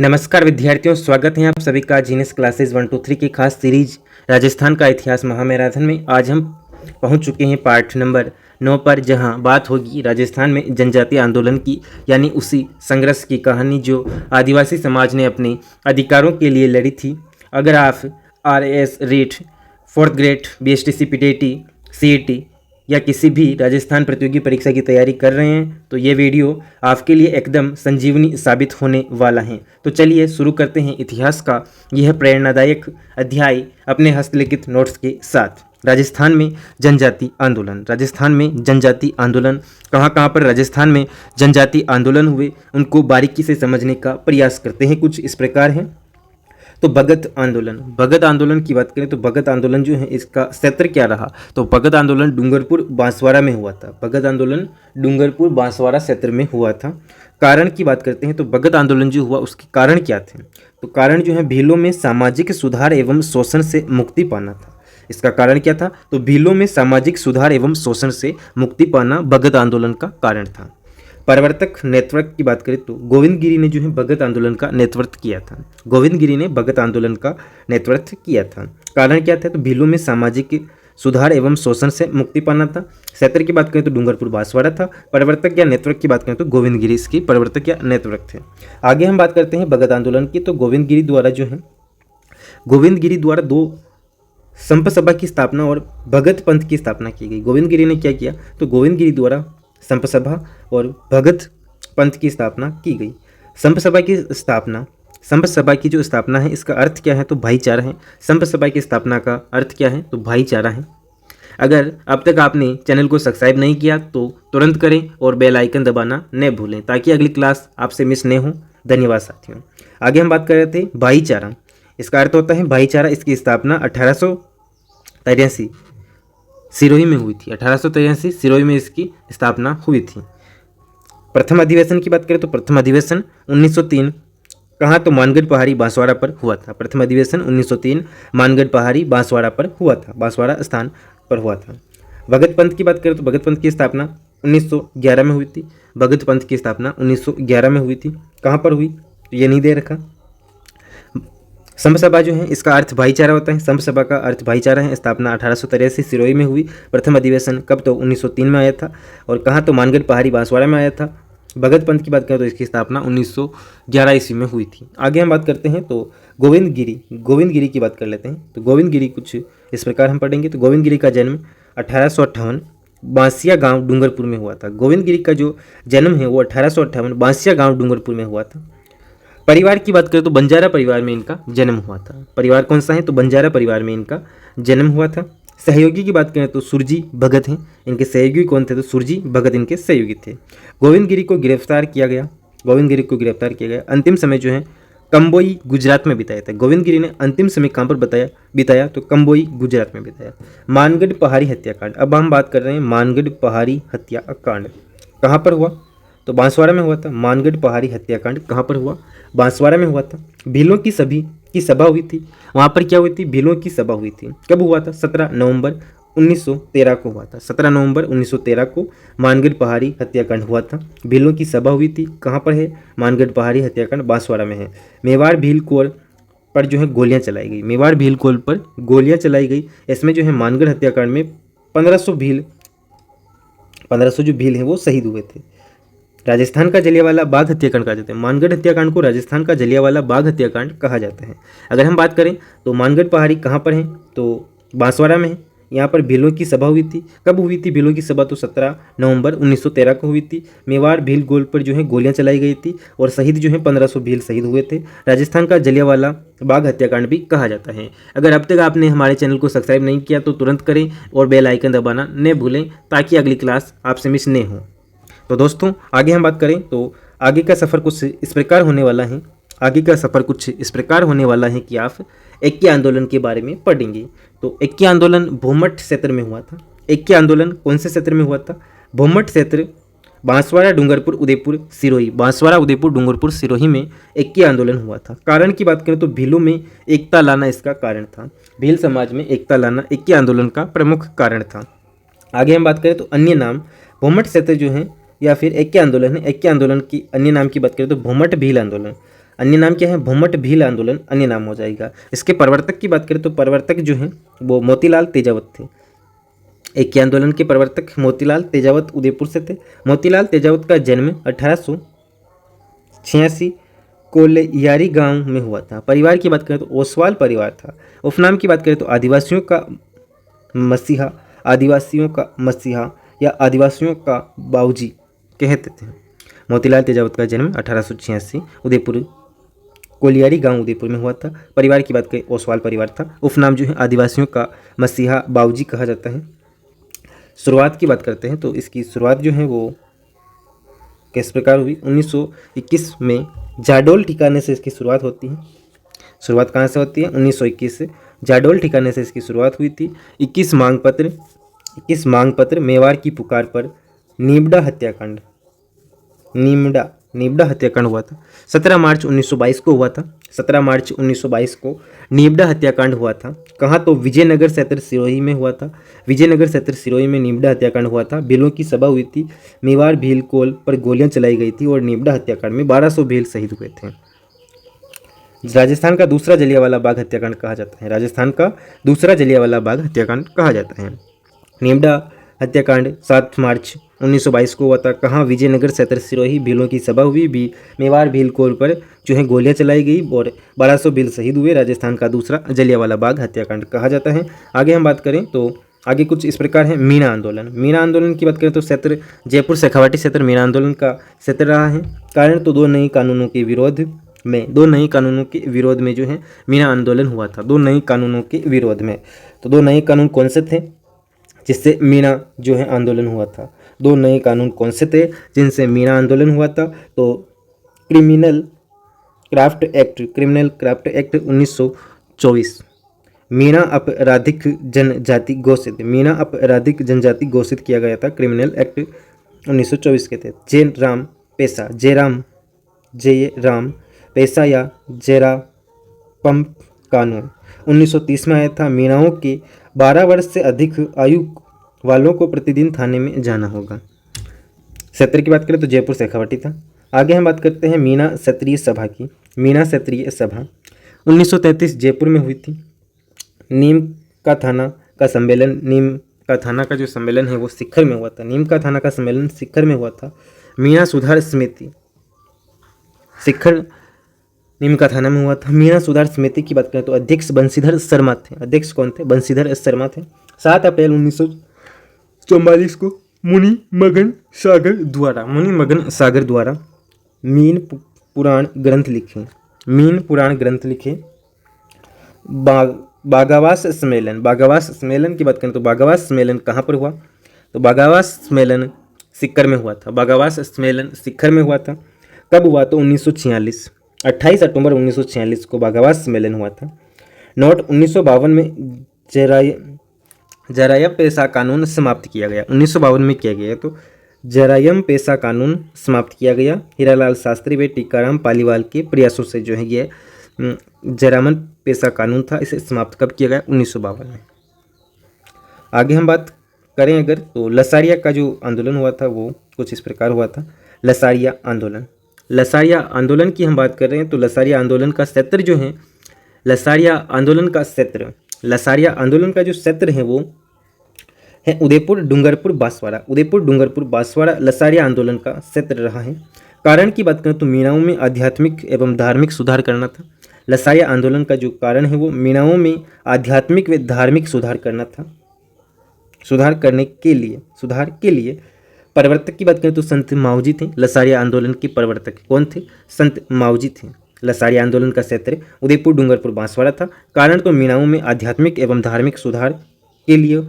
नमस्कार विद्यार्थियों, स्वागत है आप सभी का जीनियस क्लासेस 1 2 3 की खास सीरीज राजस्थान का इतिहास महामैराथन में। आज हम पहुंच चुके हैं पार्ट नंबर 9 पर, जहां बात होगी राजस्थान में जनजातीय आंदोलन की, यानी उसी संघर्ष की कहानी जो आदिवासी समाज ने अपने अधिकारों के लिए लड़ी थी। अगर आप RAS REET, 4th grade, BSTC PTT, CET या किसी भी राजस्थान प्रतियोगी परीक्षा की तैयारी कर रहे हैं तो ये वीडियो आपके लिए एकदम संजीवनी साबित होने वाला है। तो चलिए शुरू करते हैं इतिहास का यह प्रेरणादायक अध्याय अपने हस्तलिखित नोट्स के साथ। राजस्थान में जनजाति आंदोलन। राजस्थान में जनजाति आंदोलन कहाँ पर राजस्थान में जनजाति आंदोलन हुए, उनको बारीकी से समझने का प्रयास करते हैं। कुछ इस प्रकार है। तो भगत आंदोलन, भगत आंदोलन की बात करें तो भगत आंदोलन जो है इसका क्षेत्र क्या रहा, तो भगत आंदोलन डूंगरपुर बांसवाड़ा में हुआ था। भगत आंदोलन डूंगरपुर बांसवाड़ा क्षेत्र में हुआ था। कारण की बात करते हैं तो भगत आंदोलन जो हुआ उसके कारण क्या थे, तो कारण जो है भीलों में सामाजिक सुधार एवं शोषण से मुक्ति पाना था। इसका कारण क्या था, तो भीलों में सामाजिक सुधार एवं शोषण से मुक्ति पाना भगत आंदोलन का कारण था। प्रवर्तक नेतृत्व की बात करें तो गोविंद गिरी ने जो है भगत आंदोलन का नेतृत्व किया था। गोविंद गिरी ने भगत आंदोलन का नेतृत्व किया था। कारण क्या था, तो भीलों में सामाजिक सुधार एवं शोषण से मुक्ति पाना था। क्षेत्र की बात करें तो डूंगरपुर बांसवाड़ा था। प्रवर्तक या नेतृत्व की बात करें तो गोविंद गिरी इसकी प्रवर्तक या नेतृत्व थे। आगे हम बात करते हैं भगत आंदोलन की। तो गोविंद गिरी द्वारा दो संप सभा की स्थापना और भगत पंथ की स्थापना की गई। गोविंद गिरी ने क्या किया, तो गोविंद गिरी द्वारा संप सभा और भगत पंथ की स्थापना की गई। संप सभा की जो स्थापना है इसका अर्थ क्या है, तो भाईचारा है। संप सभा की स्थापना का अर्थ क्या है, तो भाईचारा है। अगर अब तक आपने चैनल को सब्सक्राइब नहीं किया तो तुरंत करें और बेल आइकन दबाना न भूलें ताकि अगली क्लास आपसे मिस न हो। धन्यवाद साथियों। आगे हम बात कर रहे थे भाईचारा। इसका अर्थ होता है भाईचारा। इसकी स्थापना 1883 सिरोही में हुई थी। 1883 सिरोही में इसकी स्थापना हुई थी। प्रथम अधिवेशन की बात करें तो प्रथम अधिवेशन 1903 कहाँ, तो मानगढ़ पहाड़ी बांसवाड़ा पर हुआ था। प्रथम अधिवेशन 1903 मानगढ़ पहाड़ी बांसवाड़ा पर हुआ था, बांसवाड़ा स्थान पर हुआ था। भगत पंथ की बात करें तो भगत पंथ की स्थापना 1911 में हुई थी। भगत पंथ की स्थापना 1911 में हुई थी। कहाँ पर हुई, तो ये नहीं दे रखा। संप सभा जो है इसका अर्थ भाईचारा होता है। संप सभा का अर्थ भाईचारा है। स्थापना 1883 सिरोही में हुई। प्रथम अधिवेशन कब, तो 1903 में आया था। और कहाँ, तो मानगढ़ पहाड़ी बांसवाड़ा में आया था। भगत पंथ की बात करें तो इसकी स्थापना 1911 ईस्वी में हुई थी। आगे हम बात करते हैं तो गोविंद गिरी की बात कर लेते हैं। तो गोविंद गिरी कुछ इस प्रकार हम पढ़ेंगे। तो गोविंद गिरी का जन्म 1858 बांसिया गाँव डूंगरपुर में हुआ था। गोविंद गिरी का जो जन्म है वो 1858 बांसिया गाँव डूंगरपुर में हुआ था। परिवार की बात करें तो बंजारा परिवार में इनका जन्म हुआ था। परिवार कौन सा है, तो बंजारा परिवार में इनका जन्म हुआ था। सहयोगी की बात करें तो सुरजी भगत हैं इनके सहयोगी। कौन थे, तो सुरजी भगत इनके सहयोगी थे। गोविंद गिरी को गिरफ्तार किया गया। अंतिम समय जो है कंबोई गुजरात में बिताया था। गोविंद गिरी ने अंतिम समय कहाँ पर बिताया, तो कंबोई गुजरात में बिताया। मानगढ़ पहाड़ी हत्याकांड। अब हम बात कर रहे हैं मानगढ़ पहाड़ी हत्याकांड कहाँ पर हुआ, तो बांसवाड़ा में हुआ था। मानगढ़ पहाड़ी हत्याकांड कहाँ पर हुआ, बांसवाड़ा में हुआ था। भीलों की सभा हुई थी। वहाँ पर क्या हुई थी, भीलों की सभा हुई थी। कब हुआ था, 17 नवंबर 1913 को हुआ था। 17 नवंबर 1913 को मानगढ़ पहाड़ी हत्याकांड हुआ था। भीलों की सभा हुई थी। कहाँ पर है, मानगढ़ पहाड़ी हत्याकांड बांसवाड़ा में है। मेवाड़ भील कोर पर जो है गोलियाँ चलाई गई। मेवाड़ भील कोर पर गोलियाँ चलाई गई। इसमें जो है मानगढ़ हत्याकांड में 1500 जो भील हैं वो शहीद हुए थे। राजस्थान का जलियांवाला बाग हत्याकांड कहा जाता है। मानगढ़ हत्याकांड को राजस्थान का जलियांवाला बाग हत्याकांड कहा जाता है। अगर हम बात करें तो मानगढ़ पहाड़ी कहाँ पर है, तो बांसवाड़ा में है। यहाँ पर भीलों की सभा हुई थी। कब हुई थी भीलों की सभा, तो 17 नवंबर 1913 को हुई थी। मेवाड़ भील गोल पर जो है गोलियां चलाई गई थी और शहीद जो है 1500 भील शहीद हुए थे। राजस्थान का जलियांवाला बाग हत्याकांड भी कहा जाता है। अगर अब तक आपने हमारे चैनल को सब्सक्राइब नहीं किया तो तुरंत करें और बेल आइकन दबाना न भूलें ताकि अगली क्लास आपसे मिस न हो। तो दोस्तों आगे हम बात करें तो आगे का सफ़र कुछ इस प्रकार होने वाला है कि आप इक्की आंदोलन के बारे में पढ़ेंगे। तो इक्की आंदोलन भूमठ क्षेत्र में हुआ था। इक्की आंदोलन कौन से क्षेत्र में हुआ था, भूमठ क्षेत्र बांसवाड़ा डूंगरपुर उदयपुर सिरोही में इक्की आंदोलन हुआ था। कारण की बात करें तो भीलों में एकता लाना इसका कारण था। भील समाज में एकता लाना इक्की आंदोलन का प्रमुख कारण था। आगे हम बात करें तो अन्य नाम भूमठ क्षेत्र जो है या फिर इक्की आंदोलन है। इक्की आंदोलन की अन्य नाम की बात करें तो भूमठ भील आंदोलन। अन्य नाम क्या है, भूमट भील आंदोलन अन्य नाम हो जाएगा। इसके प्रवर्तक की बात करें तो प्रवर्तक जो हैं वो मोतीलाल तेजावत थे। एक आंदोलन के प्रवर्तक मोतीलाल तेजावत उदयपुर से थे। मोतीलाल तेजावत का जन्म 1886 कोलयारी गांव में हुआ था। परिवार की बात करें तो ओसवाल परिवार था। उपनाम की बात करें तो आदिवासियों का मसीहा या आदिवासियों का बाऊजी कहते थे। मोतीलाल तेजावत का जन्म 1886 उदयपुर कोलियारी गांव उदयपुर में हुआ था। परिवार की बात करें ओसवाल परिवार था। उपनाम जो है आदिवासियों का मसीहा बाऊजी कहा जाता है। शुरुआत की बात करते हैं तो इसकी शुरुआत जो है वो किस प्रकार हुई, 1921 में जाडोल ठिकाने से इसकी शुरुआत होती है। शुरुआत कहाँ से होती है, 1921 से जाडोल ठिकाने से इसकी शुरुआत हुई थी। 21 मांग पत्र मेवाड़ की पुकार पर नीमड़ा हत्याकांड हुआ था। 17 मार्च 1922 को हुआ था। 17 मार्च 1922 को नीमड़ा हत्याकांड हुआ था। कहाँ, तो विजयनगर क्षेत्र सिरोही में हुआ था। विजयनगर क्षेत्र सिरोही में नीमड़ा हत्याकांड हुआ था। भीलों की सभा हुई थी। मेवाड़ भील कोल पर गोलियां चलाई गई थी और नीमड़ा हत्याकांड में 1200 भील शहीद हुए थे। राजस्थान का दूसरा जलियांवाला बाग हत्याकांड कहा जाता है। राजस्थान का दूसरा जलियांवाला बाग हत्याकांड कहा जाता है। नीमड़ा हत्याकांड 7 मार्च 1922 को हुआ था। कहाँ, विजयनगर क्षेत्र सिरोही। भीलों की सभा हुई। भी मेवाड़ भील कोल पर जो है गोलियां चलाई गई और 1200 भील शहीद हुए। राजस्थान का दूसरा जलियांवाला बाग हत्याकांड कहा जाता है। आगे हम बात करें तो आगे कुछ इस प्रकार है। मीना आंदोलन की बात करें तो क्षेत्र जयपुर शेखावाटी क्षेत्र मीना आंदोलन का क्षेत्र रहा है। कारण तो दो नए कानूनों के विरोध में जो है मीना आंदोलन हुआ था। दो नए कानूनों के विरोध में। तो दो नए कानून कौन से थे जिससे मीना जो है आंदोलन हुआ था? दो नए कानून कौन से थे जिनसे मीना आंदोलन हुआ था? तो क्रिमिनल क्राफ्ट एक्ट 1924 मीना आपराधिक जनजाति घोषित किया गया था। क्रिमिनल एक्ट 1924 के तहत जयराम पेशा या जेरापम कानून 1930 में आया था। मीनाओं के 12 वर्ष से अधिक आयु वालों को प्रतिदिन थाने में जाना होगा। क्षेत्र की बात करें तो जयपुर शेखावाटी था। आगे हम बात करते हैं मीना क्षत्रिय सभा की। मीना क्षत्रिय सभा 1933 जयपुर में हुई थी। नीम का थाना का जो सम्मेलन है वो सिक्खर में हुआ था। नीम का थाना का सम्मेलन सिक्खर में हुआ था। मीना सुधार समिति सिक्खर नीम का थाना में हुआ था। मीना सुधार समिति की बात करें तो अध्यक्ष बंशीधर शर्मा थे। अध्यक्ष कौन थे? बंशीधर शर्मा थे। 7 अप्रैल 1944 को मुनि मगन सागर द्वारा मीन पुराण ग्रंथ लिखे। बागावास सम्मेलन की बात करें तो बागावास सम्मेलन कहाँ पर हुआ? तो बागावास सम्मेलन सिक्कर में हुआ था। बागावास सम्मेलन सिक्कर में हुआ था। कब हुआ? तो 1946 28 अक्टूबर 1946 को बागावास सम्मेलन हुआ था। नोट 1952 में जरायम पेशा कानून समाप्त किया गया। 1952 में किया गया तो जरायम पेशा कानून समाप्त किया गया। हीरालाल शास्त्री व टीकाराम पालीवाल के प्रयासों से जो है ये जरायम पेशा कानून था, इसे समाप्त कब किया गया? 1952 में। आगे हम बात करें अगर तो लसारिया का जो आंदोलन हुआ था वो कुछ इस प्रकार हुआ था। लसारिया आंदोलन की हम बात कर रहे हैं तो लसारिया आंदोलन का क्षेत्र जो है लसारिया आंदोलन का जो क्षेत्र है वो है उदयपुर डूंगरपुर बांसवाड़ा लसारिया आंदोलन का क्षेत्र रहा है। कारण की बात करें तो मीनाओं में आध्यात्मिक एवं धार्मिक सुधार करना था। लसारिया आंदोलन का जो कारण है वो मीनाओं में आध्यात्मिक व धार्मिक सुधार करना था। सुधार के लिए प्रवर्तक की बात करें तो संत माऊजी थे। लसारिया आंदोलन के प्रवर्तक कौन थे? संत माऊजी थे। लसारिया आंदोलन का क्षेत्र उदयपुर डूंगरपुर बांसवाड़ा था। कारण तो मीनाओं में आध्यात्मिक एवं धार्मिक सुधार के लिए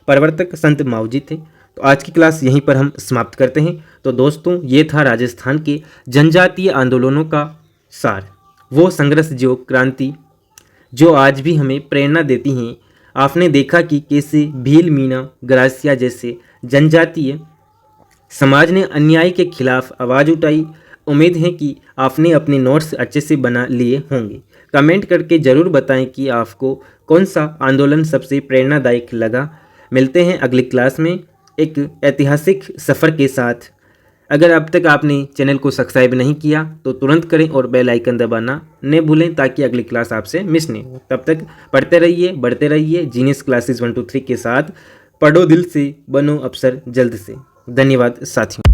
प्रवर्तक संत माऊजी थे। तो आज की क्लास यहीं पर हम समाप्त करते हैं। तो दोस्तों ये था राजस्थान के जनजातीय आंदोलनों का सार, वो संघर्ष जो क्रांति जो आज भी हमें प्रेरणा देती हैं। आपने देखा कि कैसे भील, मीना, ग्रासिया जैसे जनजातीय समाज ने अन्याय के खिलाफ आवाज़ उठाई। उम्मीद है कि आपने अपने नोट्स अच्छे से बना लिए होंगे। कमेंट करके ज़रूर बताएं कि आपको कौन सा आंदोलन सबसे प्रेरणादायक लगा। मिलते हैं अगली क्लास में एक ऐतिहासिक सफ़र के साथ। अगर अब तक आपने चैनल को सब्सक्राइब नहीं किया तो तुरंत करें और बेल आइकन दबाना न भूलें ताकि अगली क्लास आपसे मिस नहीं हो। तब तक पढ़ते रहिए, बढ़ते रहिए। जीनियस क्लासेस 1 2 3 के साथ पढ़ो दिल से, बनो अफसर जल्द से। धन्यवाद साथियों।